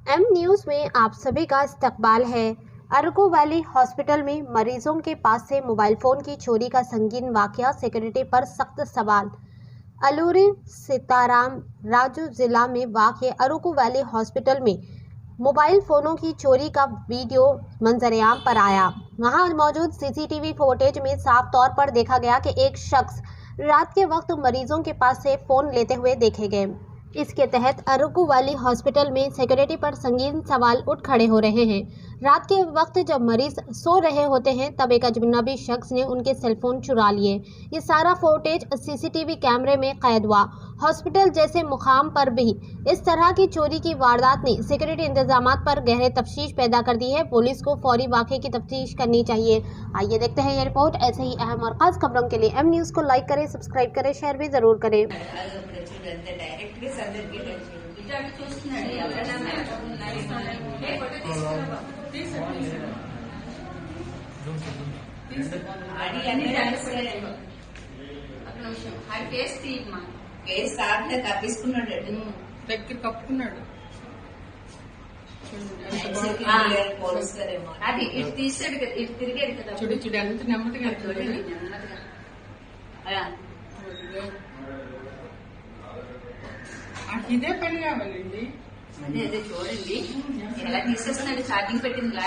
M news में आप सभी का इस्तकबाल है। अरकू वैली हॉस्पिटल में मरीजों के पास से मोबाइल फोन की चोरी का संगीन वाकया, सिक्योरिटी पर सख्त सवाल। अलूरी सीताराम राजू जिला में वाक़ अरकू वैली हॉस्पिटल में मोबाइल फोनों की चोरी का वीडियो मंजरेआम पर आया। वहां मौजूद सीसीटीवी फुटेज में साफ तौर पर देखा गया कि एक शख्स रात के वक्त मरीजों के पास से फोन लेते हुए देखे गए। इसके तहत अरकू वैली हॉस्पिटल में सिक्योरिटी पर संगीन सवाल उठ खड़े हो रहे हैं। रात के वक्त जब मरीज सो रहे होते हैं तब एक अजनबी शख्स ने उनके सेलफोन चुरा लिए। ये सारा फुटेज सीसीटीवी कैमरे में कैद हुआ। हॉस्पिटल जैसे मुकाम पर भी इस तरह की चोरी की वारदात ने सिक्योरिटी इंतजामात पर गहरे तफ्तीश पैदा कर दी है। पुलिस को फौरी वाक़े की तफ्तीश करनी चाहिए। आइए देखते हैं ये रिपोर्ट। ऐसे ही अहम और खास खबरों के लिए एम न्यूज़ को लाइक करें, सब्सक्राइब करें, शेयर भी जरूर करें। కేసు సార్లే తప్పించుకున్నాడు, దగ్గర కప్పుకున్నాడు. పోలీసు గారేమో అది ఇటు తీసాడు కదా, ఇటు తిరిగాడు కదా. చూడు చూడు ఎంత నెమ్మదిగా ఇదే పని కావాలండి. అదే అదే చూడండి ఎలా తీసేస్తున్నాడు, ఛార్జింగ్ పెట్టింది.